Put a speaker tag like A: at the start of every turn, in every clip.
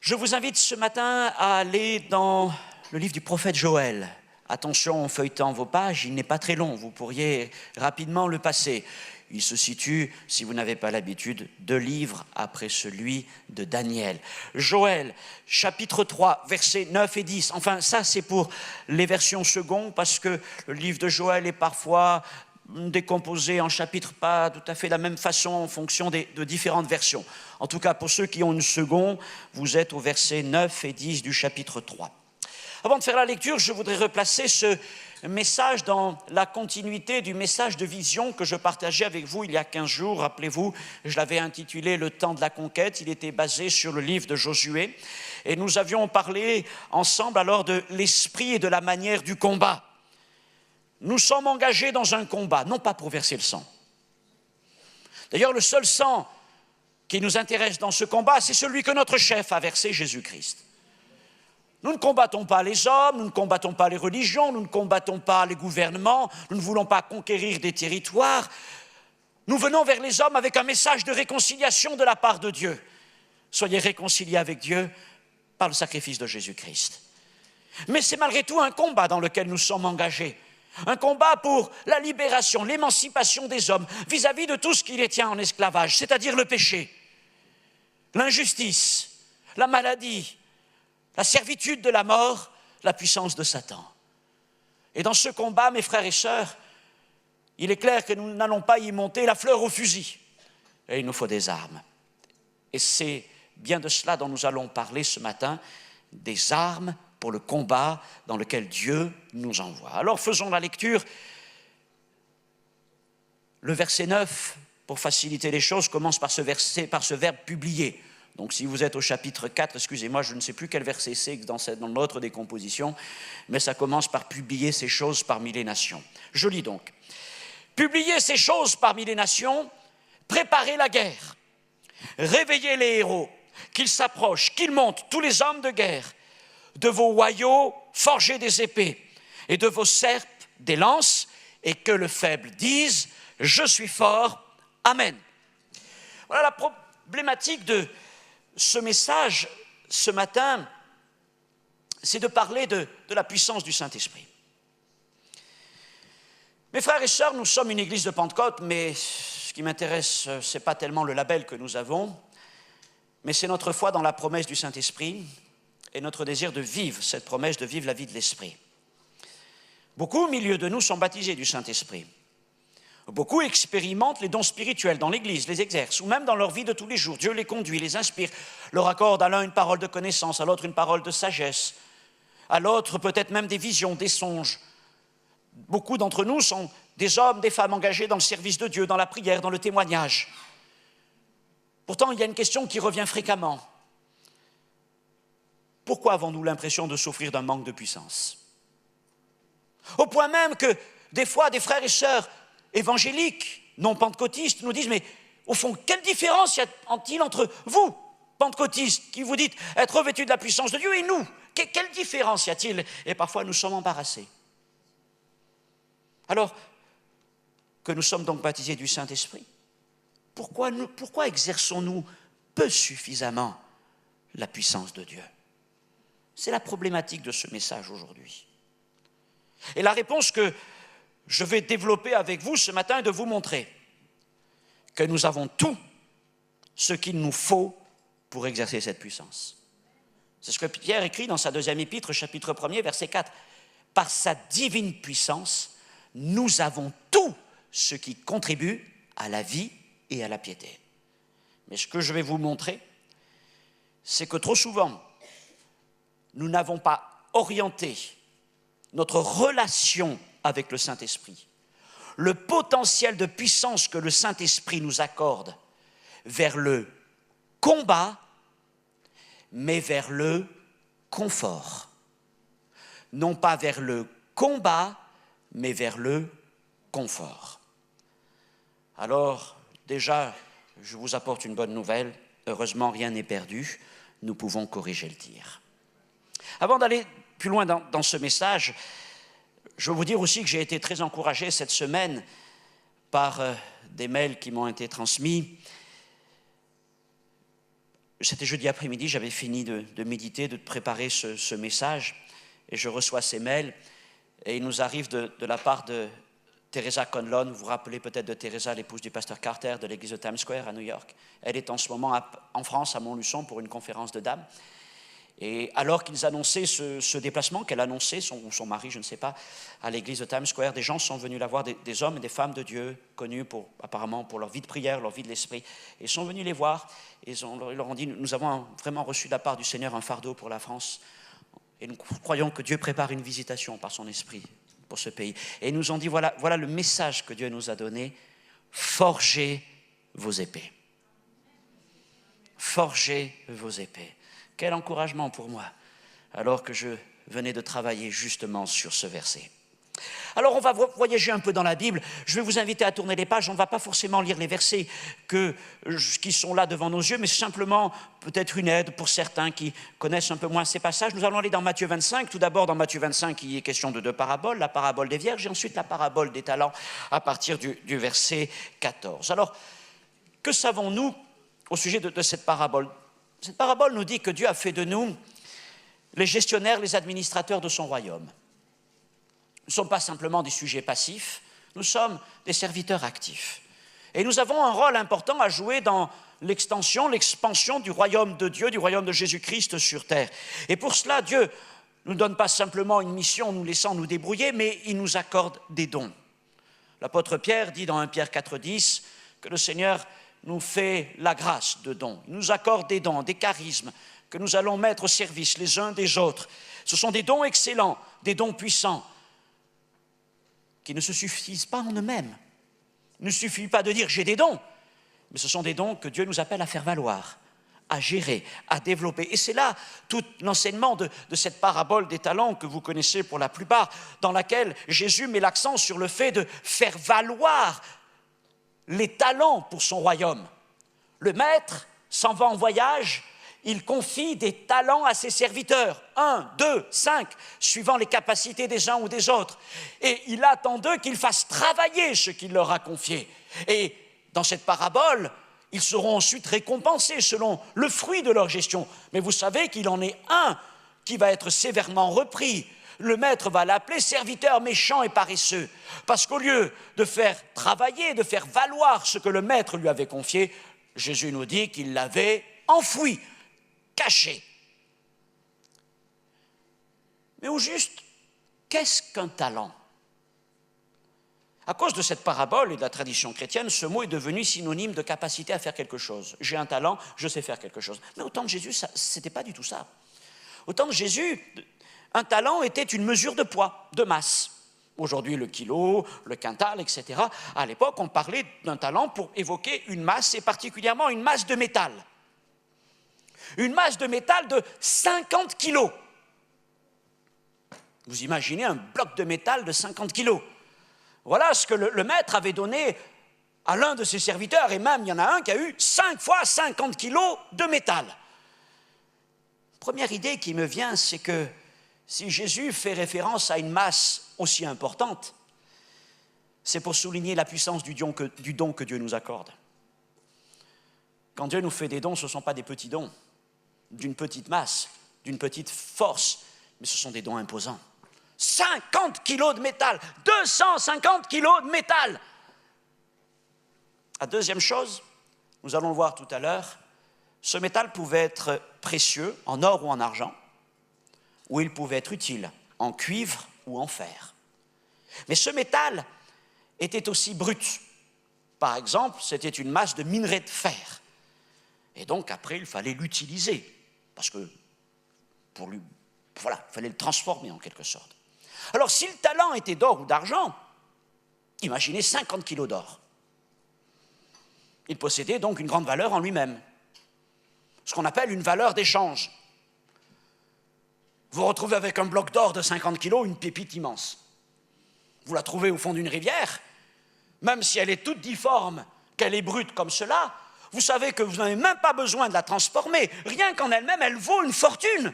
A: Je vous invite ce matin à aller dans le livre du prophète Joël. Attention en feuilletant vos pages, il n'est pas très long, vous pourriez rapidement le passer. Il se situe, si vous n'avez pas l'habitude, 2 livres après celui de Daniel. Joël, chapitre 3, versets 9 et 10. Enfin, ça c'est pour les versions secondes, parce que le livre de Joël est parfois décomposé en chapitres pas tout à fait de la même façon en fonction de différentes versions. En tout cas, pour ceux qui ont une seconde, vous êtes au verset 9 et 10 du chapitre 3. Avant de faire la lecture, je voudrais replacer ce message dans la continuité du message de vision que je partageais avec vous il y a 15 jours. Rappelez-vous, je l'avais intitulé « Le temps de la conquête ». Il était basé sur le livre de Josué. Et nous avions parlé ensemble alors de l'esprit et de la manière du combat. Nous sommes engagés dans un combat, non pas pour verser le sang. D'ailleurs, le seul sang qui nous intéresse dans ce combat, c'est celui que notre chef a versé, Jésus-Christ. Nous ne combattons pas les hommes, nous ne combattons pas les religions, nous ne combattons pas les gouvernements, nous ne voulons pas conquérir des territoires. Nous venons vers les hommes avec un message de réconciliation de la part de Dieu. Soyez réconciliés avec Dieu par le sacrifice de Jésus-Christ. Mais c'est malgré tout un combat dans lequel nous sommes engagés. Un combat pour la libération, l'émancipation des hommes vis-à-vis de tout ce qui les tient en esclavage, c'est-à-dire le péché, l'injustice, la maladie, la servitude de la mort, la puissance de Satan. Et dans ce combat, mes frères et sœurs, il est clair que nous n'allons pas y monter la fleur au fusil. Et il nous faut des armes. Et c'est bien de cela dont nous allons parler ce matin, des armes pour le combat dans lequel Dieu nous envoie. Alors faisons la lecture. Le verset 9, pour faciliter les choses, commence par ce verset, par ce verbe « publier ». Donc si vous êtes au chapitre 4, excusez-moi, je ne sais plus quel verset c'est dans notre décomposition, mais ça commence par « publier ces choses parmi les nations ». Je lis donc. « Publiez ces choses parmi les nations, préparez la guerre, réveillez les héros, qu'ils s'approchent, qu'ils montent, tous les hommes de guerre, de vos hoyaux, forgez des épées, et de vos serpes, des lances, et que le faible dise, je suis fort, Amen. » Voilà la problématique de ce message, ce matin, c'est de parler de la puissance du Saint-Esprit. Mes frères et sœurs, nous sommes une église de Pentecôte, mais ce qui m'intéresse, ce n'est pas tellement le label que nous avons, mais c'est notre foi dans la promesse du Saint-Esprit et notre désir de vivre cette promesse, de vivre la vie de l'Esprit. Beaucoup au milieu de nous sont baptisés du Saint-Esprit. Beaucoup expérimentent les dons spirituels dans l'Église, les exercent, ou même dans leur vie de tous les jours. Dieu les conduit, les inspire, leur accorde à l'un une parole de connaissance, à l'autre une parole de sagesse, à l'autre peut-être même des visions, des songes. Beaucoup d'entre nous sont des hommes, des femmes engagés dans le service de Dieu, dans la prière, dans le témoignage. Pourtant, il y a une question qui revient fréquemment. Pourquoi avons-nous l'impression de souffrir d'un manque de puissance? Au point même que, des fois, des frères et sœurs évangéliques, non pentecôtistes, nous disent, mais au fond, quelle différence y a-t-il entre vous, pentecôtistes, qui vous dites être revêtus de la puissance de Dieu, et nous? Quelle différence y a-t-il? Et parfois, nous sommes embarrassés. Alors, que nous sommes donc baptisés du Saint-Esprit, pourquoi exerçons-nous peu suffisamment la puissance de Dieu? C'est la problématique de ce message aujourd'hui. Et la réponse que je vais développer avec vous ce matin est de vous montrer que nous avons tout ce qu'il nous faut pour exercer cette puissance. C'est ce que Pierre écrit dans sa 2e épître, chapitre 1er, verset 4. « Par sa divine puissance, nous avons tout ce qui contribue à la vie et à la piété. » Mais ce que je vais vous montrer, c'est que trop souvent, nous n'avons pas orienté notre relation avec le Saint-Esprit, le potentiel de puissance que le Saint-Esprit nous accorde vers le combat, mais vers le confort. Non pas vers le combat, mais vers le confort. Alors, déjà, je vous apporte une bonne nouvelle. Heureusement, rien n'est perdu. Nous pouvons corriger le tir. Avant d'aller plus loin dans ce message, je veux vous dire aussi que j'ai été très encouragé cette semaine par des mails qui m'ont été transmis C'était jeudi après-midi, j'avais fini de méditer, de préparer ce message, et je reçois ces mails, et il nous arrive de la part de Teresa Conlon. Vous vous rappelez peut-être de Teresa, l'épouse du pasteur Carter de l'église de Times Square à New York. Elle est en ce moment en France, à Montluçon, pour une conférence de dames. Et alors qu'ils annonçaient ce déplacement, qu'elle annonçait, son mari, je ne sais pas, à l'église de Times Square, des gens sont venus la voir, des hommes et des femmes de Dieu, connus apparemment pour leur vie de prière, leur vie de l'esprit. Et ils sont venus les voir, et ils leur ont dit, nous avons vraiment reçu de la part du Seigneur un fardeau pour la France. Et nous croyons que Dieu prépare une visitation par son esprit pour ce pays. Et ils nous ont dit, voilà le message que Dieu nous a donné, forgez vos épées. Forgez vos épées. Quel encouragement pour moi, alors que je venais de travailler justement sur ce verset. Alors on va voyager un peu dans la Bible. Je vais vous inviter à tourner les pages. On ne va pas forcément lire les versets qui sont là devant nos yeux, mais simplement peut-être une aide pour certains qui connaissent un peu moins ces passages. Nous allons aller dans Matthieu 25. Tout d'abord dans Matthieu 25, il est question de deux paraboles, la parabole des vierges et ensuite la parabole des talents à partir du verset 14. Alors, que savons-nous au sujet de cette parabole ? Cette parabole nous dit que Dieu a fait de nous les gestionnaires, les administrateurs de son royaume. Nous ne sommes pas simplement des sujets passifs, nous sommes des serviteurs actifs. Et nous avons un rôle important à jouer dans l'extension, l'expansion du royaume de Dieu, du royaume de Jésus-Christ sur terre. Et pour cela, Dieu ne nous donne pas simplement une mission, nous laissant nous débrouiller, mais il nous accorde des dons. L'apôtre Pierre dit dans 1 Pierre 4,10 que le Seigneur nous fait la grâce de dons. Il nous accorde des dons, des charismes que nous allons mettre au service les uns des autres. Ce sont des dons excellents, des dons puissants qui ne se suffisent pas en eux-mêmes. Il ne suffit pas de dire « j'ai des dons », mais ce sont des dons que Dieu nous appelle à faire valoir, à gérer, à développer. Et c'est là tout l'enseignement de cette parabole des talents que vous connaissez pour la plupart, dans laquelle Jésus met l'accent sur le fait de faire valoir les talents pour son royaume. Le maître s'en va en voyage, il confie des talents à ses serviteurs, 1, 2, 5, suivant les capacités des uns ou des autres. Et il attend d'eux qu'ils fassent travailler ce qu'il leur a confié. Et dans cette parabole, ils seront ensuite récompensés selon le fruit de leur gestion. Mais vous savez qu'il en est un qui va être sévèrement repris. Le maître va l'appeler serviteur méchant et paresseux, parce qu'au lieu de faire travailler, de faire valoir ce que le maître lui avait confié, Jésus nous dit qu'il l'avait enfoui, caché. Mais au juste, qu'est-ce qu'un talent ? À cause de cette parabole et de la tradition chrétienne, ce mot est devenu synonyme de capacité à faire quelque chose. J'ai un talent, je sais faire quelque chose. Mais au temps de Jésus, ce n'était pas du tout ça. Au temps de Jésus, un talent était une mesure de poids, de masse. Aujourd'hui, le kilo, le quintal, etc. À l'époque, on parlait d'un talent pour évoquer une masse, et particulièrement une masse de métal. Une masse de métal de 50 kilos. Vous imaginez un bloc de métal de 50 kilos. Voilà ce que le maître avait donné à l'un de ses serviteurs, et même il y en a un qui a eu 5 fois 50 kilos de métal. Première idée qui me vient, c'est que si Jésus fait référence à une masse aussi importante, c'est pour souligner la puissance du don que Dieu nous accorde. Quand Dieu nous fait des dons, ce ne sont pas des petits dons, d'une petite masse, d'une petite force, mais ce sont des dons imposants. 50 kilos de métal, 250 kilos de métal. La deuxième chose, nous allons le voir tout à l'heure, ce métal pouvait être précieux, en or ou en argent, ou il pouvait être utile, en cuivre ou en fer. Mais ce métal était aussi brut. Par exemple, c'était une masse de minerai de fer. Et donc, après, il fallait l'utiliser, parce que, il fallait le transformer en quelque sorte. Alors, si le talent était d'or ou d'argent, imaginez 50 kilos d'or. Il possédait donc une grande valeur en lui-même, ce qu'on appelle une valeur d'échange. Vous retrouvez avec un bloc d'or de 50 kilos une pépite immense. Vous la trouvez au fond d'une rivière, même si elle est toute difforme, qu'elle est brute comme cela, vous savez que vous n'avez même pas besoin de la transformer. Rien qu'en elle-même, elle vaut une fortune.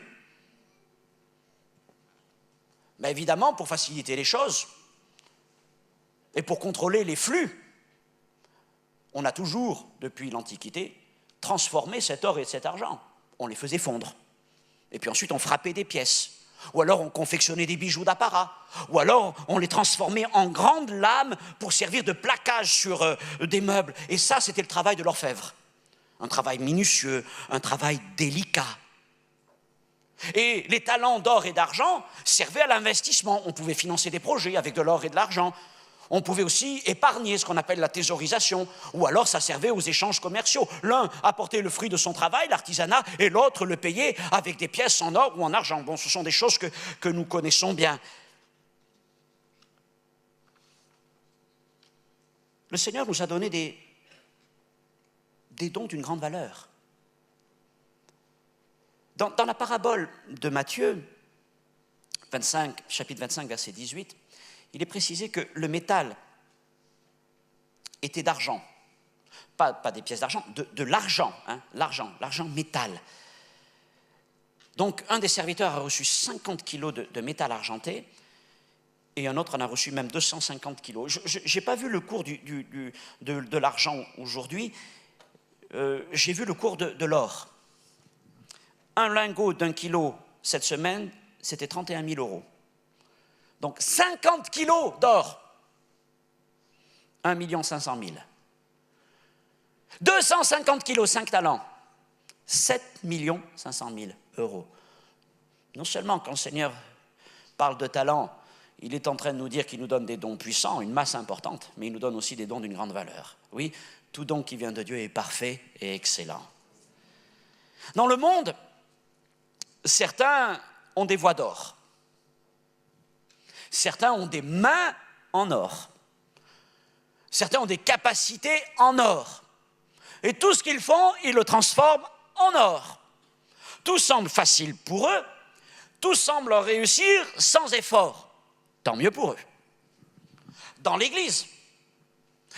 A: Mais évidemment, pour faciliter les choses et pour contrôler les flux, on a toujours, depuis l'Antiquité, transformer cet or et cet argent. On les faisait fondre. Et puis ensuite, on frappait des pièces. Ou alors, on confectionnait des bijoux d'apparat. Ou alors, on les transformait en grandes lames pour servir de plaquage sur des meubles. Et ça, c'était le travail de l'orfèvre. Un travail minutieux, un travail délicat. Et les talents d'or et d'argent servaient à l'investissement. On pouvait financer des projets avec de l'or et de l'argent. On pouvait aussi épargner, ce qu'on appelle la thésaurisation, ou alors ça servait aux échanges commerciaux. L'un apportait le fruit de son travail, l'artisanat, et l'autre le payait avec des pièces en or ou en argent. Bon, ce sont des choses que nous connaissons bien. Le Seigneur nous a donné des dons d'une grande valeur. Dans la parabole de Matthieu, 25, chapitre 25, verset 18, il est précisé que le métal était d'argent. Pas des pièces d'argent, de l'argent, hein, l'argent métal. Donc, un des serviteurs a reçu 50 kilos de métal argenté et un autre en a reçu même 250 kilos. Je n'ai pas vu le cours de l'argent aujourd'hui, j'ai vu le cours de l'or. Un lingot d'1 kilo cette semaine, c'était 31 000 euros. Donc 50 kilos d'or, 1 500 000. 250 kilos, 5 talents, 7 500 000 euros. Non seulement quand le Seigneur parle de talents, il est en train de nous dire qu'il nous donne des dons puissants, une masse importante, mais il nous donne aussi des dons d'une grande valeur. Oui, tout don qui vient de Dieu est parfait et excellent. Dans le monde, certains ont des voies d'or. Certains ont des mains en or. Certains ont des capacités en or. Et tout ce qu'ils font, ils le transforment en or. Tout semble facile pour eux. Tout semble leur réussir sans effort. Tant mieux pour eux. Dans l'Église,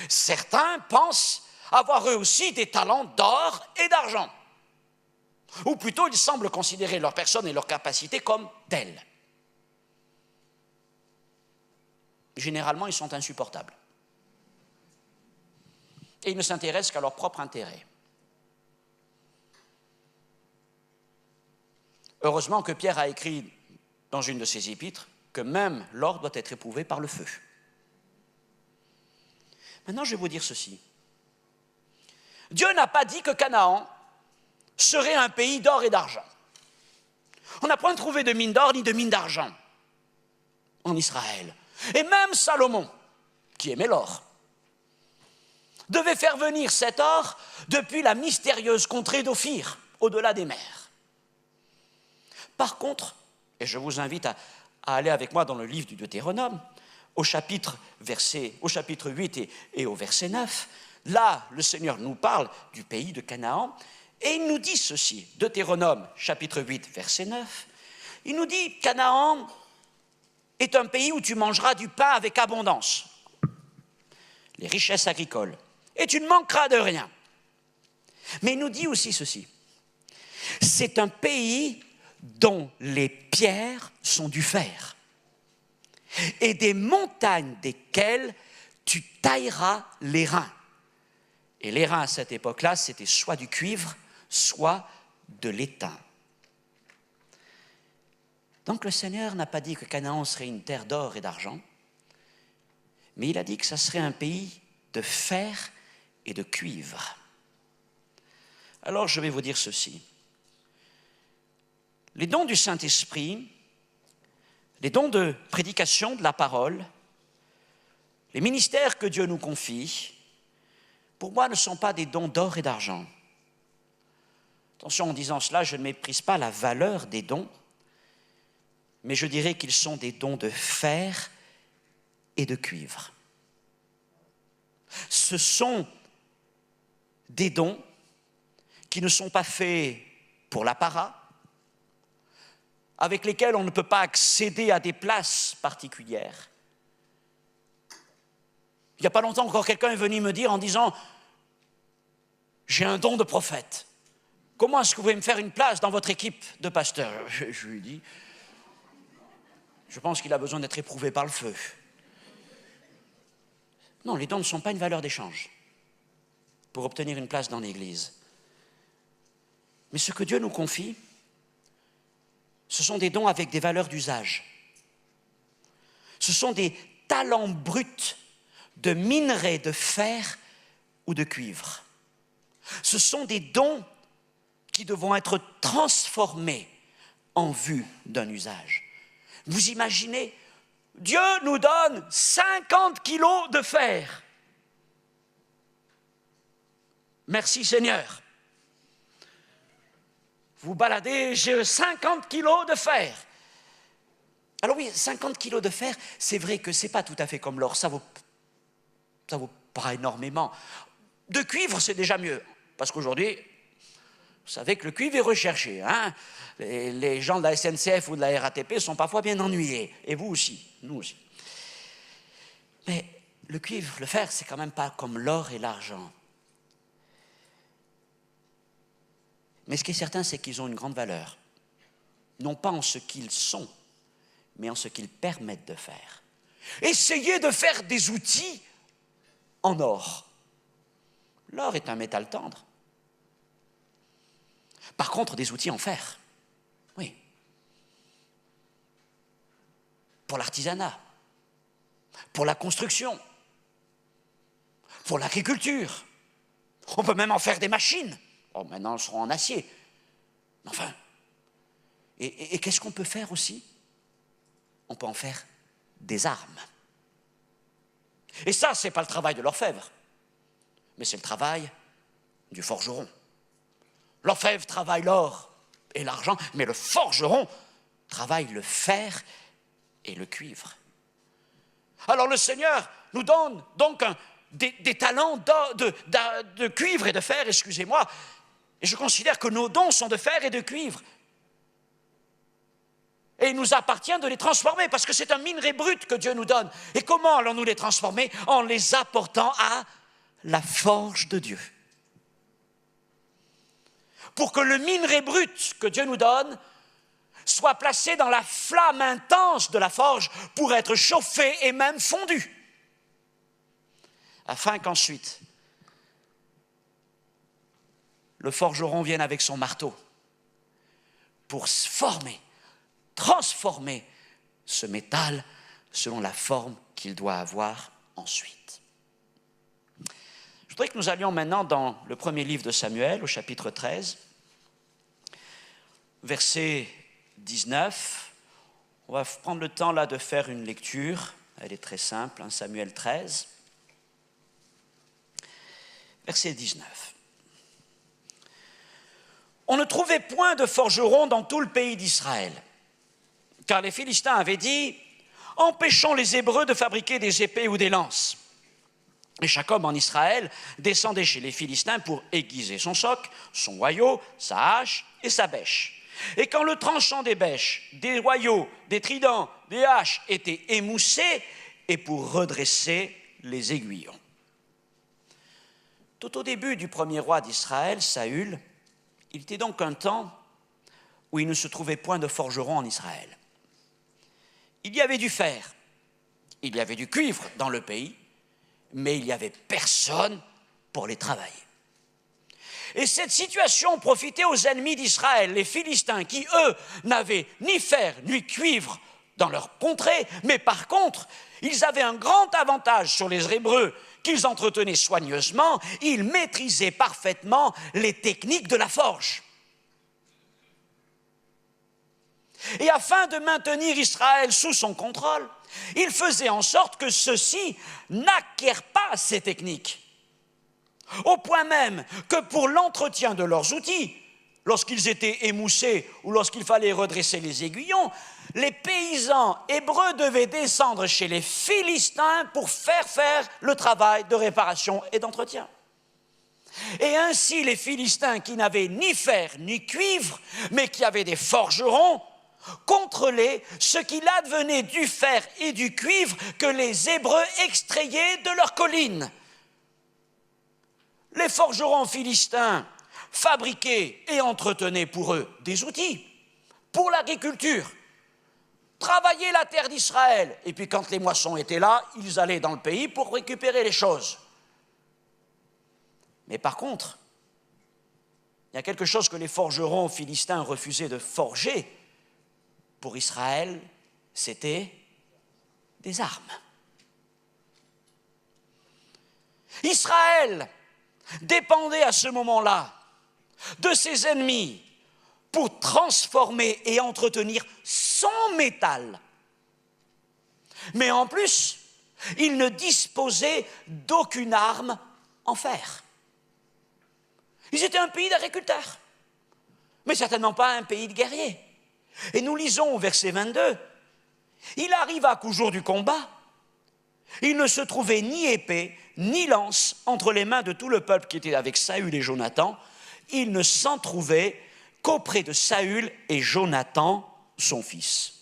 A: certains pensent avoir eux aussi des talents d'or et d'argent. Ou plutôt, ils semblent considérer leur personne et leur capacité comme telles. Généralement, ils sont insupportables. Et ils ne s'intéressent qu'à leur propre intérêt. Heureusement que Pierre a écrit dans une de ses épîtres que même l'or doit être éprouvé par le feu. Maintenant, je vais vous dire ceci. Dieu n'a pas dit que Canaan serait un pays d'or et d'argent. On n'a point trouvé de mine d'or ni de mine d'argent en Israël. Et même Salomon, qui aimait l'or, devait faire venir cet or depuis la mystérieuse contrée d'Ophir, au-delà des mers. Par contre, et je vous invite à aller avec moi dans le livre du Deutéronome, au chapitre 8 et au verset 9, là, le Seigneur nous parle du pays de Canaan, et il nous dit ceci, Deutéronome, chapitre 8, verset 9, il nous dit, Canaan est un pays où tu mangeras du pain avec abondance, les richesses agricoles, et tu ne manqueras de rien. Mais il nous dit aussi ceci, c'est un pays dont les pierres sont du fer, et des montagnes desquelles tu tailleras les reins. Et les reins à cette époque-là, c'était soit du cuivre, soit de l'étain. Donc le Seigneur n'a pas dit que Canaan serait une terre d'or et d'argent, mais il a dit que ça serait un pays de fer et de cuivre. Alors je vais vous dire ceci. Les dons du Saint-Esprit, les dons de prédication de la parole, les ministères que Dieu nous confie, pour moi ne sont pas des dons d'or et d'argent. Attention, en disant cela, je ne méprise pas la valeur des dons, mais je dirais qu'ils sont des dons de fer et de cuivre. Ce sont des dons qui ne sont pas faits pour l'apparat, avec lesquels on ne peut pas accéder à des places particulières. Il n'y a pas longtemps encore, quelqu'un est venu me dire en disant « J'ai un don de prophète. Comment est-ce que vous pouvez me faire une place dans votre équipe de pasteurs ?» Je lui ai dit « Je pense qu'il a besoin d'être éprouvé par le feu. » Non, les dons ne sont pas une valeur d'échange pour obtenir une place dans l'Église. Mais ce que Dieu nous confie, ce sont des dons avec des valeurs d'usage. Ce sont des talents bruts de minerai de fer ou de cuivre. Ce sont des dons qui devront être transformés en vue d'un usage. Vous imaginez, Dieu nous donne 50 kilos de fer. Merci Seigneur. Vous baladez, j'ai 50 kilos de fer. Alors oui, 50 kilos de fer, c'est vrai que ce n'est pas tout à fait comme l'or, ça vaut pas énormément. De cuivre, c'est déjà mieux, parce qu'aujourd'hui, vous savez que le cuivre est recherché. Hein? Les gens de la SNCF ou de la RATP sont parfois bien ennuyés, et vous aussi, nous aussi. Mais le cuivre, le fer, c'est quand même pas comme l'or et l'argent. Mais ce qui est certain, c'est qu'ils ont une grande valeur, non pas en ce qu'ils sont, mais en ce qu'ils permettent de faire. Essayez de faire des outils en or. L'or est un métal tendre. Par contre, des outils en fer, oui. Pour l'artisanat, pour la construction, pour l'agriculture. On peut même en faire des machines. Oh, maintenant, elles seront en acier. Enfin, et qu'est-ce qu'on peut faire aussi? On peut en faire des armes. Et ça, ce n'est pas le travail de l'orfèvre, mais c'est le travail du forgeron. L'orfèvre travaille l'or et l'argent, mais le forgeron travaille le fer et le cuivre. Alors le Seigneur nous donne donc des talents de cuivre et de fer, excusez-moi, et je considère que nos dons sont de fer et de cuivre. Et il nous appartient de les transformer, parce que c'est un minerai brut que Dieu nous donne. Et comment allons-nous les transformer? En les apportant à la forge de Dieu. Pour que le minerai brut que Dieu nous donne soit placé dans la flamme intense de la forge pour être chauffé et même fondu. Afin qu'ensuite, le forgeron vienne avec son marteau pour former, transformer ce métal selon la forme qu'il doit avoir ensuite. Je voudrais que nous allions maintenant dans le premier livre de Samuel, au chapitre 13, verset 19. On va prendre le temps là de faire une lecture. Elle est très simple, hein, Samuel 13, verset 19. On ne trouvait point de forgerons dans tout le pays d'Israël, car les Philistins avaient dit « Empêchons les Hébreux de fabriquer des épées ou des lances ». Et chaque homme en Israël descendait chez les Philistins pour aiguiser son soc, son hoyau, sa hache et sa bêche. Et quand le tranchant des bêches, des hoyaux, des tridents, des haches était émoussé, et pour redresser les aiguillons. Tout au début du premier roi d'Israël, Saül, il était donc un temps où il ne se trouvait point de forgeron en Israël. Il y avait du fer, il y avait du cuivre dans le pays, mais il n'y avait personne pour les travailler. Et cette situation profitait aux ennemis d'Israël, les Philistins, qui, eux, n'avaient ni fer ni cuivre dans leur contrée, mais par contre, ils avaient un grand avantage sur les Hébreux qu'ils entretenaient soigneusement, ils maîtrisaient parfaitement les techniques de la forge. Et afin de maintenir Israël sous son contrôle, il faisait en sorte que ceux-ci n'acquièrent pas ces techniques. Au point même que pour l'entretien de leurs outils, lorsqu'ils étaient émoussés ou lorsqu'il fallait redresser les aiguillons, les paysans hébreux devaient descendre chez les Philistins pour faire le travail de réparation et d'entretien. Et ainsi les Philistins qui n'avaient ni fer ni cuivre, mais qui avaient des forgerons, contrôlaient ce qu'il advenait du fer et du cuivre que les Hébreux extrayaient de leurs collines. Les forgerons philistins fabriquaient et entretenaient pour eux des outils pour l'agriculture, travaillaient la terre d'Israël, et puis quand les moissons étaient là, ils allaient dans le pays pour récupérer les choses. Mais par contre, Il y a quelque chose que les forgerons philistins refusaient de forger. Pour Israël, c'était des armes. Israël dépendait à ce moment-là de ses ennemis pour transformer et entretenir son métal. Mais en plus, il ne disposait d'aucune arme en fer. Ils étaient un pays d'agriculteurs, mais certainement pas un pays de guerriers. Et nous lisons au verset 22, « Il arriva qu'au jour du combat, il ne se trouvait ni épée, ni lance entre les mains de tout le peuple qui était avec Saül et Jonathan. Il ne s'en trouvait qu'auprès de Saül et Jonathan, son fils. »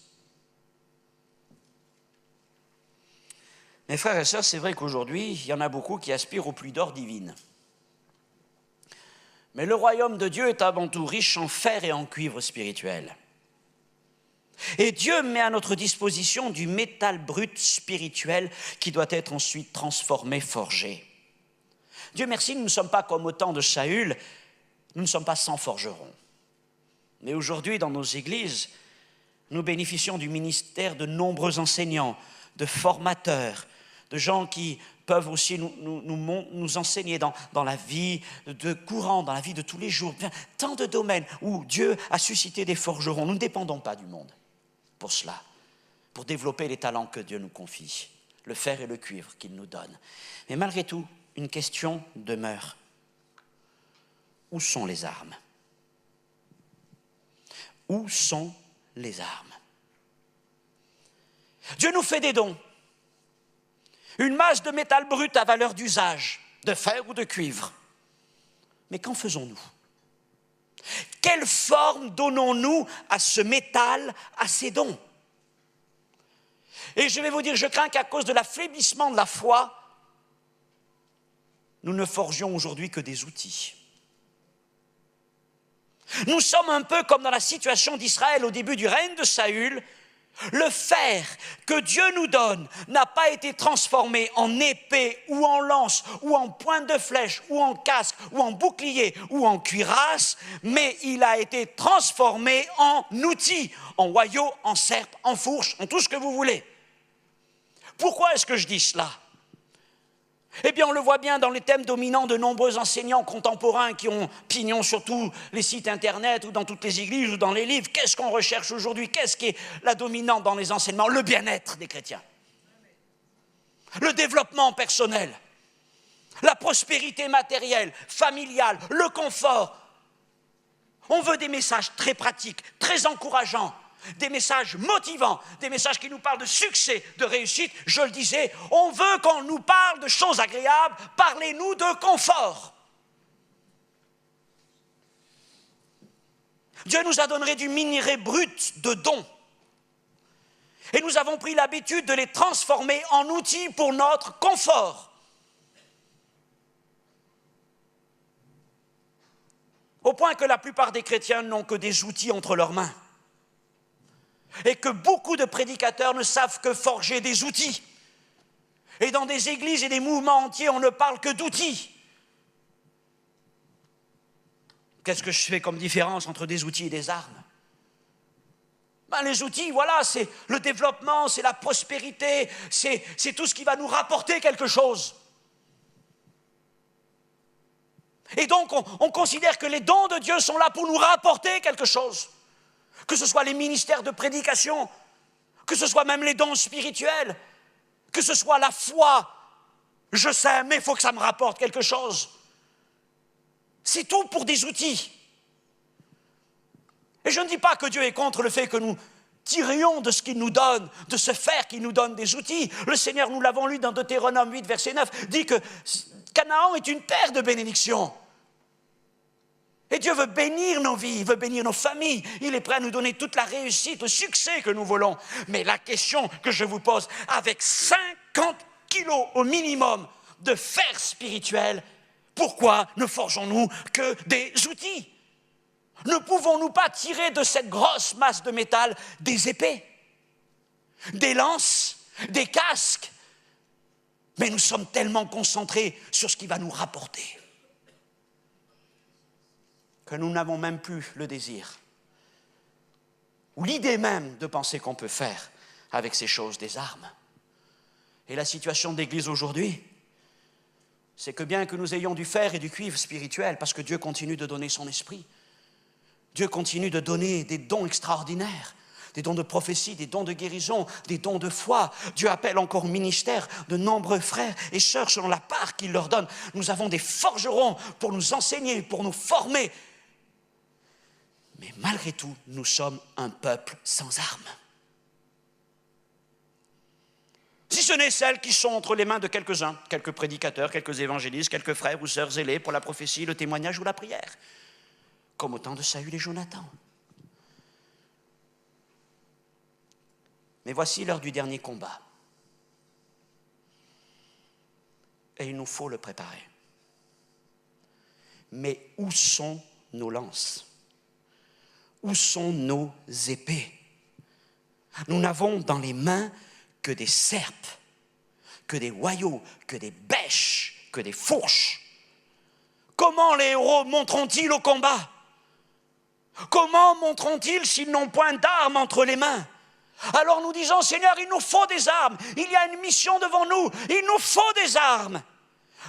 A: Mes frères et sœurs, c'est vrai qu'aujourd'hui, il y en a beaucoup qui aspirent aux pluies d'or divines. Mais le royaume de Dieu est avant tout riche en fer et en cuivre spirituel. Et Dieu met à notre disposition du métal brut spirituel qui doit être ensuite transformé, forgé. Dieu merci, nous ne sommes pas comme au temps de Saül, nous ne sommes pas sans forgerons. Mais aujourd'hui, dans nos églises, nous bénéficions du ministère de nombreux enseignants, de formateurs, de gens qui peuvent aussi nous enseigner dans la vie de courant, dans la vie de tous les jours. Tant de domaines où Dieu a suscité des forgerons. Nous ne dépendons pas du monde pour cela, pour développer les talents que Dieu nous confie, le fer et le cuivre qu'il nous donne. Mais malgré tout, une question demeure. Où sont les armes ? Où sont les armes ? Dieu nous fait des dons. Une masse de métal brut à valeur d'usage, de fer ou de cuivre. Mais qu'en faisons-nous ? Quelle forme donnons-nous à ce métal, à ces dons ? Et je vais vous dire, je crains qu'à cause de l'affaiblissement de la foi, nous ne forgions aujourd'hui que des outils. Nous sommes un peu comme dans la situation d'Israël au début du règne de Saül. Le fer que Dieu nous donne n'a pas été transformé en épée ou en lance ou en pointe de flèche ou en casque ou en bouclier ou en cuirasse, mais il a été transformé en outil, en hoyau, en serpe, en fourche, en tout ce que vous voulez. Pourquoi est-ce que je dis cela ? Eh bien, on le voit bien dans les thèmes dominants de nombreux enseignants contemporains qui ont pignon sur tous les sites internet ou dans toutes les églises ou dans les livres. Qu'est-ce qu'on recherche aujourd'hui ? Qu'est-ce qui est la dominante dans les enseignements ? Le bien-être des chrétiens, le développement personnel, la prospérité matérielle, familiale, le confort. On veut des messages très pratiques, très encourageants, des messages motivants, des messages qui nous parlent de succès, de réussite. Je le disais, on veut qu'on nous parle de choses agréables, parlez-nous de confort. Dieu nous a donné du minerai brut de dons. Et nous avons pris l'habitude de les transformer en outils pour notre confort. Au point que la plupart des chrétiens n'ont que des outils entre leurs mains. Et que beaucoup de prédicateurs ne savent que forger des outils. Et dans des églises et des mouvements entiers, on ne parle que d'outils. Qu'est-ce que je fais comme différence entre des outils et des armes ? Les outils, voilà, c'est le développement, c'est la prospérité, c'est tout ce qui va nous rapporter quelque chose. Et donc, on considère que les dons de Dieu sont là pour nous rapporter quelque chose. Que ce soit les ministères de prédication, que ce soit même les dons spirituels, que ce soit la foi. Je sais, mais il faut que ça me rapporte quelque chose. C'est tout pour des outils. Et je ne dis pas que Dieu est contre le fait que nous tirions de ce qu'il nous donne, de ce fer qu'il nous donne des outils. Le Seigneur, nous l'avons lu dans Deutéronome 8, verset 9, dit que Canaan est une terre de bénédiction. Et Dieu veut bénir nos vies, il veut bénir nos familles. Il est prêt à nous donner toute la réussite, le succès que nous voulons. Mais la question que je vous pose, avec 50 kilos au minimum de fer spirituel, pourquoi ne forgeons-nous que des outils ? Ne pouvons-nous pas tirer de cette grosse masse de métal des épées, des lances, des casques ? Mais nous sommes tellement concentrés sur ce qui va nous rapporter que nous n'avons même plus le désir ou l'idée même de penser qu'on peut faire avec ces choses des armes. Et la situation de l'Église aujourd'hui, c'est que bien que nous ayons du fer et du cuivre spirituel, parce que Dieu continue de donner son esprit, Dieu continue de donner des dons extraordinaires, des dons de prophétie, des dons de guérison, des dons de foi. Dieu appelle encore au ministère de nombreux frères et sœurs selon la part qu'il leur donne. Nous avons des forgerons pour nous enseigner, pour nous former. Mais malgré tout, nous sommes un peuple sans armes. Si ce n'est celles qui sont entre les mains de quelques-uns, quelques prédicateurs, quelques évangélistes, quelques frères ou sœurs zélés pour la prophétie, le témoignage ou la prière, comme au temps de Saül et Jonathan. Mais voici l'heure du dernier combat. Et il nous faut le préparer. Mais où sont nos lances? Où sont nos épées? Nous n'avons dans les mains que des serpes, que des hoyaux, que des bêches, que des fourches. Comment les héros monteront-ils au combat? Comment monteront-ils s'ils n'ont point d'armes entre les mains? Alors nous disons, Seigneur, il nous faut des armes. Il y a une mission devant nous. Il nous faut des armes.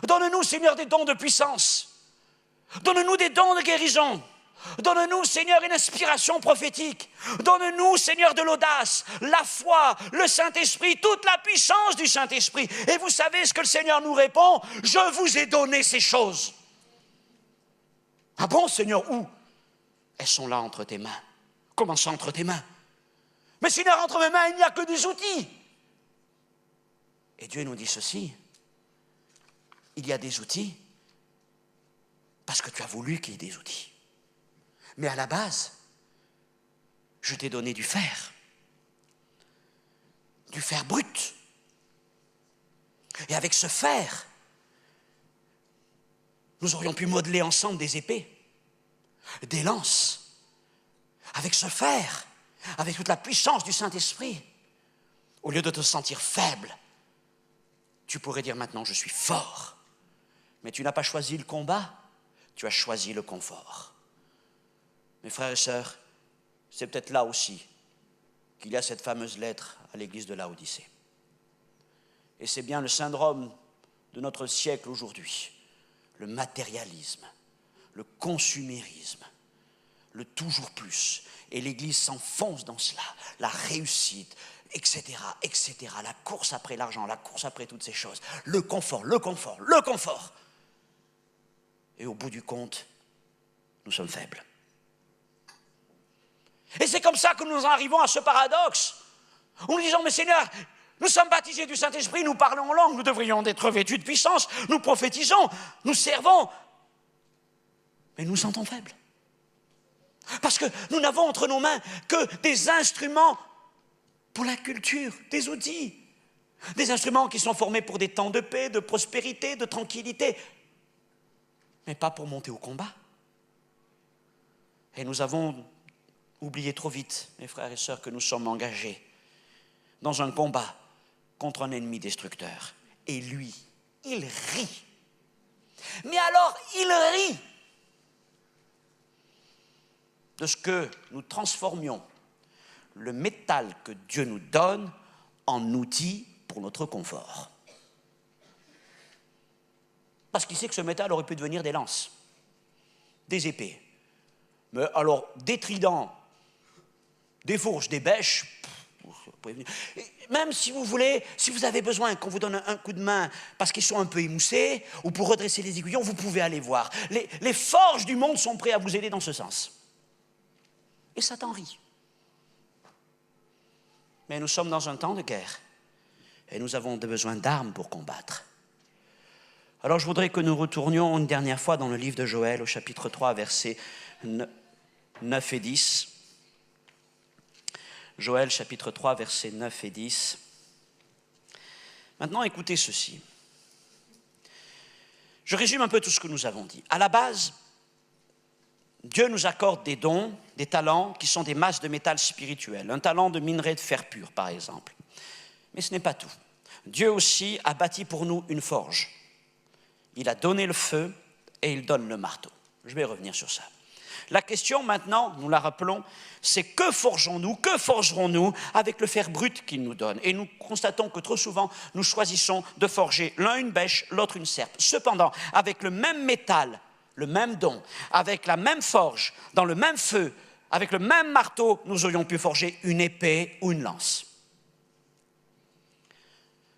A: Donne-nous, Seigneur, des dons de puissance. Donne-nous des dons de guérison. Donne-nous, Seigneur, une inspiration prophétique. Donne-nous, Seigneur, de l'audace, la foi, le Saint-Esprit, toute la puissance du Saint-Esprit. Et vous savez ce que le Seigneur nous répond? Je vous ai donné ces choses. Ah bon, Seigneur, où? Elles sont là entre tes mains. Comment ça, entre tes mains? Mais Seigneur, entre mes mains, il n'y a que des outils. Et Dieu nous dit ceci. Il y a des outils parce que tu as voulu qu'il y ait des outils. Mais à la base, je t'ai donné du fer brut. Et avec ce fer, nous aurions pu modeler ensemble des épées, des lances. Avec ce fer, avec toute la puissance du Saint-Esprit, au lieu de te sentir faible, tu pourrais dire maintenant, je suis fort. Mais tu n'as pas choisi le combat, tu as choisi le confort. Mes frères et sœurs, c'est peut-être là aussi qu'il y a cette fameuse lettre à l'église de Laodicée. Et c'est bien le syndrome de notre siècle aujourd'hui, le matérialisme, le consumérisme, le toujours plus. Et l'Église s'enfonce dans cela, la réussite, etc., etc., la course après l'argent, la course après toutes ces choses, le confort, le confort, le confort. Et au bout du compte, nous sommes faibles. Et c'est comme ça que nous en arrivons à ce paradoxe. Où nous disons, mais Seigneur, nous sommes baptisés du Saint-Esprit, nous parlons en langue, nous devrions être revêtus de puissance, nous prophétisons, nous servons. Mais nous nous sentons faibles. Parce que nous n'avons entre nos mains que des instruments pour la culture, des outils. Des instruments qui sont formés pour des temps de paix, de prospérité, de tranquillité. Mais pas pour monter au combat. Et nous avons oublié trop vite, mes frères et sœurs, que nous sommes engagés dans un combat contre un ennemi destructeur. Et lui, il rit. Mais alors, il rit de ce que nous transformions le métal que Dieu nous donne en outil pour notre confort. Parce qu'il sait que ce métal aurait pu devenir des lances, des épées. Mais alors, des tridents, des fourches, des bêches, même si vous voulez, si vous avez besoin qu'on vous donne un coup de main parce qu'ils sont un peu émoussés, ou pour redresser les aiguillons, vous pouvez aller voir. Les forges du monde sont prêts à vous aider dans ce sens. Et Satan rit. Mais nous sommes dans un temps de guerre et nous avons besoin d'armes pour combattre. Alors je voudrais que nous retournions une dernière fois dans le livre de Joël au chapitre 3, versets 9 et 10. Joël chapitre 3, versets 9 et 10. Maintenant, écoutez ceci. Je résume un peu tout ce que nous avons dit. À la base, Dieu nous accorde des dons, des talents qui sont des masses de métal spirituel. Un talent de minerai de fer pur, par exemple. Mais ce n'est pas tout. Dieu aussi a bâti pour nous une forge. Il a donné le feu et il donne le marteau. Je vais revenir sur ça. La question maintenant, nous la rappelons, c'est que forgerons-nous avec le fer brut qu'il nous donne? Et nous constatons que trop souvent, nous choisissons de forger l'un une bêche, l'autre une serpe. Cependant, avec le même métal, le même don, avec la même forge, dans le même feu, avec le même marteau, nous aurions pu forger une épée ou une lance.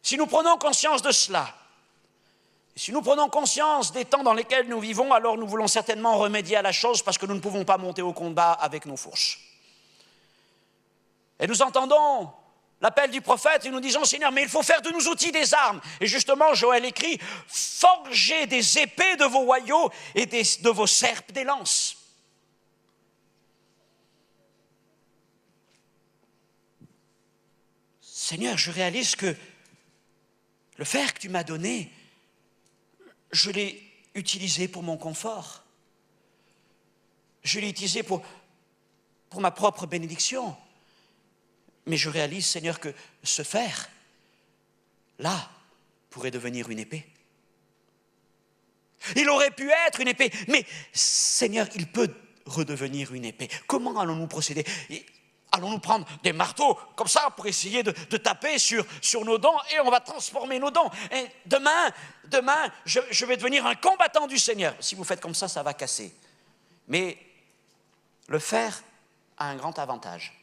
A: Si nous prenons conscience de cela, si nous prenons conscience des temps dans lesquels nous vivons, alors nous voulons certainement remédier à la chose parce que nous ne pouvons pas monter au combat avec nos fourches. Et nous entendons l'appel du prophète et nous disons, Seigneur, mais il faut faire de nous outils des armes. Et justement, Joël écrit, forgez des épées de vos hoyaux et de vos serpes des lances. Seigneur, je réalise que le fer que tu m'as donné, je l'ai utilisé pour mon confort. Je l'ai utilisé pour ma propre bénédiction. Mais je réalise, Seigneur, que ce fer, là, pourrait devenir une épée. Il aurait pu être une épée, mais Seigneur, il peut redevenir une épée. Comment allons-nous procéder? Allons-nous prendre des marteaux comme ça pour essayer de taper sur nos dents et on va transformer nos dents? Et demain, je vais devenir un combattant du Seigneur. Si vous faites comme ça va casser. Mais le fer a un grand avantage.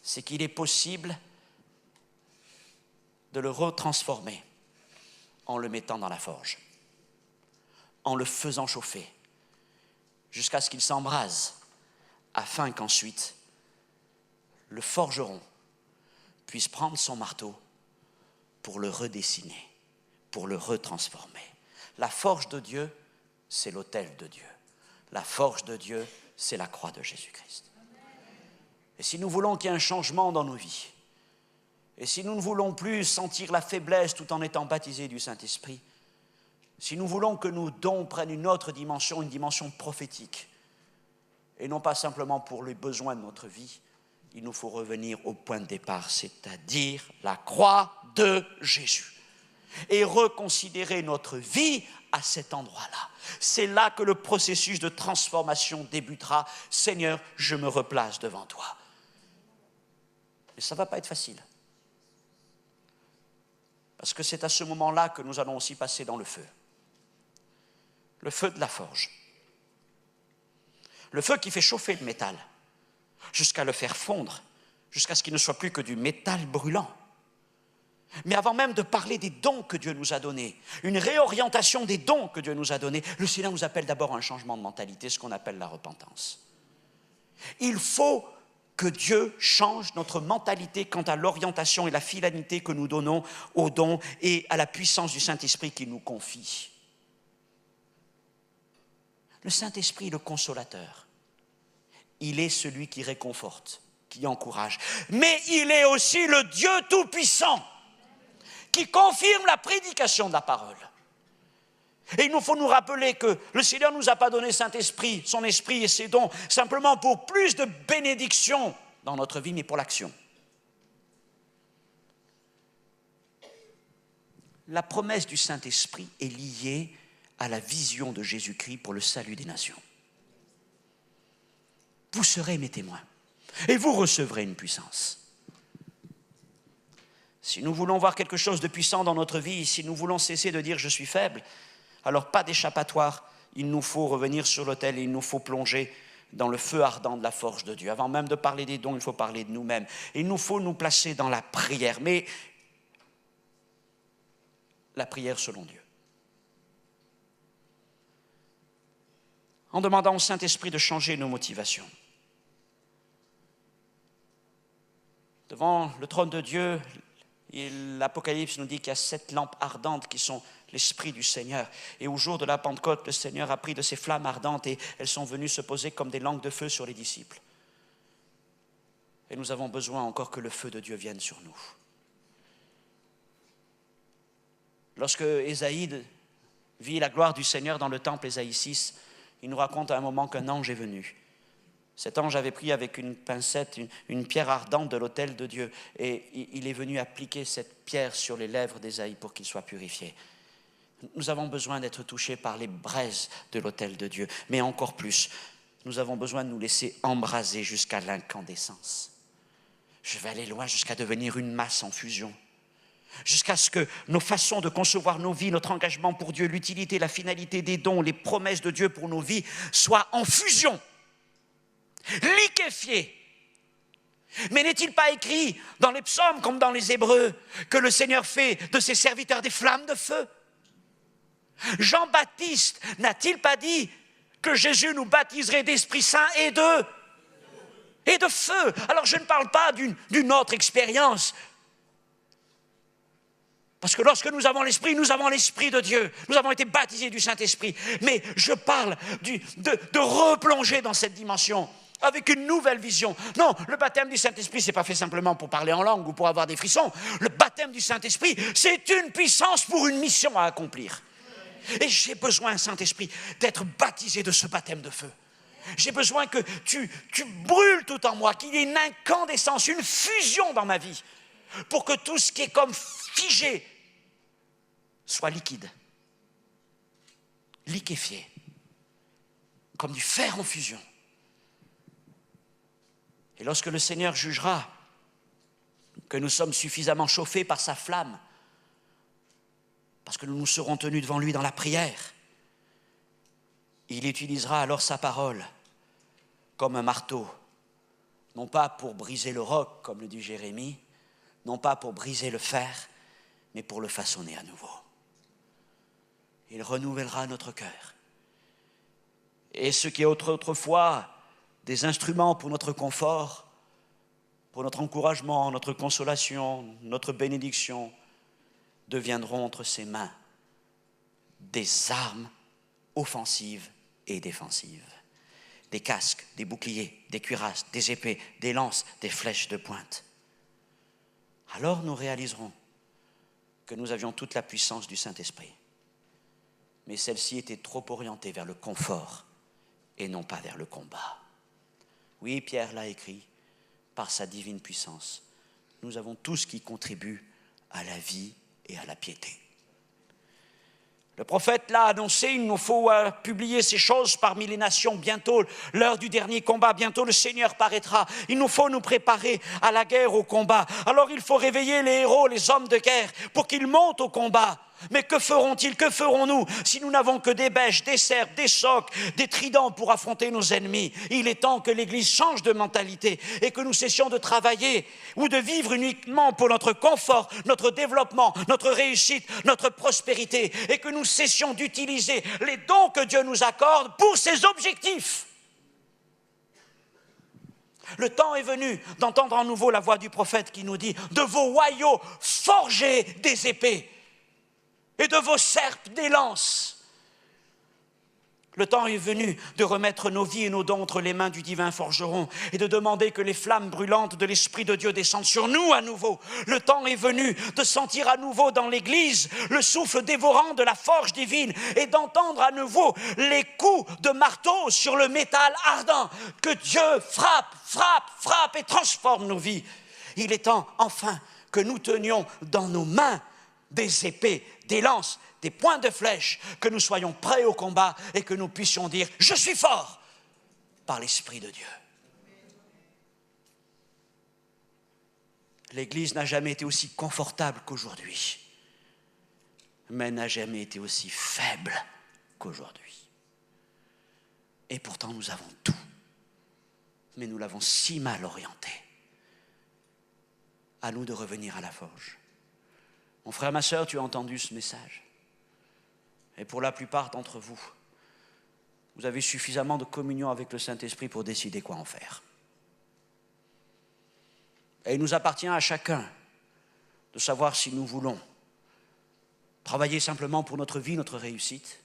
A: C'est qu'il est possible de le retransformer en le mettant dans la forge, en le faisant chauffer, jusqu'à ce qu'il s'embrase, afin qu'ensuite le forgeron puisse prendre son marteau pour le redessiner, pour le retransformer. La forge de Dieu, c'est l'autel de Dieu. La forge de Dieu, c'est la croix de Jésus-Christ. Et si nous voulons qu'il y ait un changement dans nos vies, et si nous ne voulons plus sentir la faiblesse tout en étant baptisés du Saint-Esprit, si nous voulons que nos dons prennent une autre dimension, une dimension prophétique, et non pas simplement pour les besoins de notre vie, il nous faut revenir au point de départ, c'est-à-dire la croix de Jésus. Et reconsidérer notre vie à cet endroit-là. C'est là que le processus de transformation débutera. Seigneur, je me replace devant toi. Et ça ne va pas être facile. Parce que c'est à ce moment-là que nous allons aussi passer dans le feu. Le feu de la forge. Le feu qui fait chauffer le métal, jusqu'à le faire fondre, jusqu'à ce qu'il ne soit plus que du métal brûlant. Mais avant même de parler des dons que Dieu nous a donnés, une réorientation des dons que Dieu nous a donnés, le Seigneur nous appelle d'abord à un changement de mentalité, ce qu'on appelle la repentance. Il faut que Dieu change notre mentalité quant à l'orientation et la fidélité que nous donnons aux dons et à la puissance du Saint-Esprit qu'il nous confie. Le Saint-Esprit, le consolateur, il est celui qui réconforte, qui encourage. Mais il est aussi le Dieu tout-puissant qui confirme la prédication de la parole. Et il nous faut nous rappeler que le Seigneur ne nous a pas donné Saint-Esprit, son Esprit et ses dons, simplement pour plus de bénédictions dans notre vie, mais pour l'action. La promesse du Saint-Esprit est liée à la vision de Jésus-Christ pour le salut des nations. Vous serez mes témoins et vous recevrez une puissance. Si nous voulons voir quelque chose de puissant dans notre vie, si nous voulons cesser de dire « je suis faible », alors pas d'échappatoire, il nous faut revenir sur l'autel et il nous faut plonger dans le feu ardent de la forge de Dieu. Avant même de parler des dons, il faut parler de nous-mêmes. Il nous faut nous placer dans la prière, mais la prière selon Dieu. En demandant au Saint-Esprit de changer nos motivations. Devant le trône de Dieu, l'Apocalypse nous dit qu'il y a 7 lampes ardentes qui sont l'Esprit du Seigneur. Et au jour de la Pentecôte, le Seigneur a pris de ces flammes ardentes et elles sont venues se poser comme des langues de feu sur les disciples. Et nous avons besoin encore que le feu de Dieu vienne sur nous. Lorsque Ésaïe vit la gloire du Seigneur dans le temple, Ésaïe 6, il nous raconte à un moment qu'un ange est venu. Cet ange avait pris avec une pincette une pierre ardente de l'autel de Dieu et il est venu appliquer cette pierre sur les lèvres d'Ésaïe pour qu'il soit purifié. Nous avons besoin d'être touchés par les braises de l'autel de Dieu. Mais encore plus, nous avons besoin de nous laisser embraser jusqu'à l'incandescence. Je vais aller loin jusqu'à devenir une masse en fusion. Jusqu'à ce que nos façons de concevoir nos vies, notre engagement pour Dieu, l'utilité, la finalité des dons, les promesses de Dieu pour nos vies soient en fusion, liquéfiées. Mais n'est-il pas écrit dans les psaumes comme dans les Hébreux que le Seigneur fait de ses serviteurs des flammes de feu? Jean-Baptiste n'a-t-il pas dit que Jésus nous baptiserait d'Esprit Saint et de feu? Alors je ne parle pas d'une autre expérience. Parce que lorsque nous avons l'Esprit de Dieu. Nous avons été baptisés du Saint-Esprit. Mais je parle de replonger dans cette dimension avec une nouvelle vision. Non, le baptême du Saint-Esprit, ce n'est pas fait simplement pour parler en langue ou pour avoir des frissons. Le baptême du Saint-Esprit, c'est une puissance pour une mission à accomplir. Et j'ai besoin, Saint-Esprit, d'être baptisé de ce baptême de feu. J'ai besoin que tu brûles tout en moi, qu'il y ait une incandescence, une fusion dans ma vie, pour que tout ce qui est comme figé soit liquide, liquéfié, comme du fer en fusion. Et lorsque le Seigneur jugera que nous sommes suffisamment chauffés par sa flamme, parce que nous nous serons tenus devant lui dans la prière, il utilisera alors sa parole comme un marteau, non pas pour briser le roc, comme le dit Jérémie, non pas pour briser le fer, mais pour le façonner à nouveau. Il renouvellera notre cœur. Et ce qui est autrefois des instruments pour notre confort, pour notre encouragement, notre consolation, notre bénédiction, deviendront entre ses mains des armes offensives et défensives. Des casques, des boucliers, des cuirasses, des épées, des lances, des flèches de pointe. Alors nous réaliserons que nous avions toute la puissance du Saint-Esprit. Mais celle-ci était trop orientée vers le confort et non pas vers le combat. Oui, Pierre l'a écrit, par sa divine puissance, nous avons tout ce qui contribue à la vie et à la piété. Le prophète l'a annoncé, il nous faut publier ces choses parmi les nations. Bientôt, l'heure du dernier combat, bientôt le Seigneur paraîtra. Il nous faut nous préparer à la guerre, au combat. Alors il faut réveiller les héros, les hommes de guerre, pour qu'ils montent au combat. Mais que feront-ils, que ferons-nous si nous n'avons que des bêches, des serpes, des socs, des tridents pour affronter nos ennemis? Il est temps que l'Église change de mentalité et que nous cessions de travailler ou de vivre uniquement pour notre confort, notre développement, notre réussite, notre prospérité, et que nous cessions d'utiliser les dons que Dieu nous accorde pour ses objectifs. Le temps est venu d'entendre à nouveau la voix du prophète qui nous dit « De vos hoyaux forgez des épées ». Et de vos serpes des lances. Le temps est venu de remettre nos vies et nos dons entre les mains du divin forgeron et de demander que les flammes brûlantes de l'Esprit de Dieu descendent sur nous à nouveau. Le temps est venu de sentir à nouveau dans l'Église le souffle dévorant de la forge divine et d'entendre à nouveau les coups de marteau sur le métal ardent. Que Dieu frappe et transforme nos vies. Il est temps enfin que nous tenions dans nos mains des épées, des lances, des points de flèche, que nous soyons prêts au combat et que nous puissions dire « Je suis fort » par l'Esprit de Dieu. L'Église n'a jamais été aussi confortable qu'aujourd'hui, mais n'a jamais été aussi faible qu'aujourd'hui. Et pourtant nous avons tout, mais nous l'avons si mal orienté. À nous de revenir à la forge. Mon frère, ma sœur, tu as entendu ce message. Et pour la plupart d'entre vous, vous avez suffisamment de communion avec le Saint-Esprit pour décider quoi en faire. Et il nous appartient à chacun de savoir si nous voulons travailler simplement pour notre vie, notre réussite,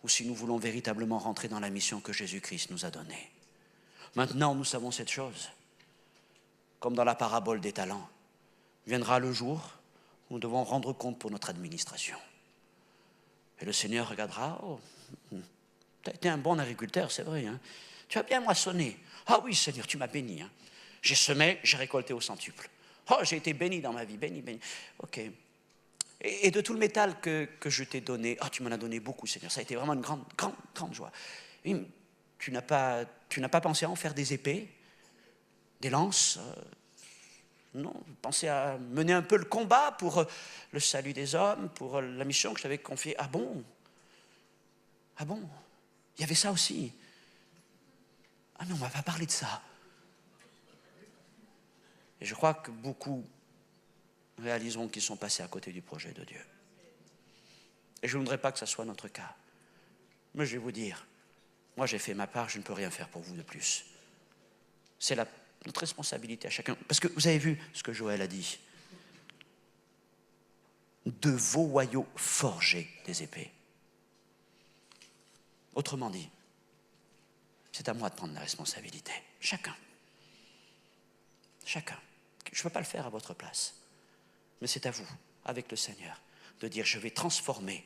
A: ou si nous voulons véritablement rentrer dans la mission que Jésus-Christ nous a donnée. Maintenant, nous savons cette chose. Comme dans la parabole des talents, viendra le jour où nous devons rendre compte pour notre administration. Et le Seigneur regardera, oh, tu as été un bon agriculteur, c'est vrai, hein? Tu as bien moissonné. Ah oui, Seigneur, tu m'as béni. Hein? J'ai semé, j'ai récolté au centuple. Oh, j'ai été béni dans ma vie, béni. Ok. et de tout le métal que je t'ai donné. Ah, tu m'en as donné beaucoup, Seigneur. Ça a été vraiment une grande, grande, grande joie. Et tu n'as pas pensé à en faire des épées, des lances? Non, pensez à mener un peu le combat pour le salut des hommes, pour la mission que je t'avais confiée. Ah bon? Ah bon? Il y avait ça aussi. Ah mais on ne m'a pas parlé de ça. Et je crois que beaucoup réaliseront qu'ils sont passés à côté du projet de Dieu. Et je ne voudrais pas que ce soit notre cas. Mais je vais vous dire, moi j'ai fait ma part, je ne peux rien faire pour vous de plus. C'est notre responsabilité à chacun. Parce que vous avez vu ce que Joël a dit. De vos joyaux forgés des épées. Autrement dit, c'est à moi de prendre la responsabilité. Chacun. Chacun. Je ne peux pas le faire à votre place. Mais c'est à vous, avec le Seigneur, de dire je vais transformer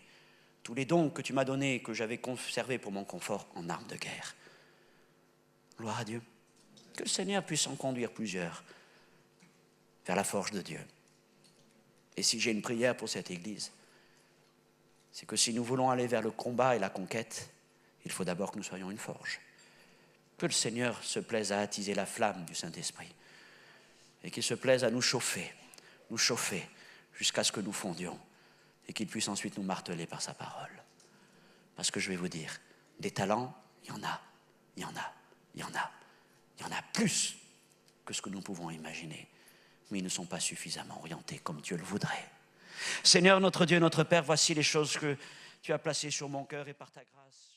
A: tous les dons que tu m'as donnés et que j'avais conservés pour mon confort en armes de guerre. Gloire à Dieu. Que le Seigneur puisse en conduire plusieurs vers la forge de Dieu. Et si j'ai une prière pour cette Église, c'est que si nous voulons aller vers le combat et la conquête, il faut d'abord que nous soyons une forge. Que le Seigneur se plaise à attiser la flamme du Saint-Esprit et qu'il se plaise à nous chauffer jusqu'à ce que nous fondions et qu'il puisse ensuite nous marteler par sa parole. Parce que je vais vous dire, des talents, il y en a, il y en a, il y en a. Il y en a plus que ce que nous pouvons imaginer, mais ils ne sont pas suffisamment orientés comme Dieu le voudrait. Seigneur, notre Dieu, notre Père, voici les choses que tu as placées sur mon cœur et par ta grâce.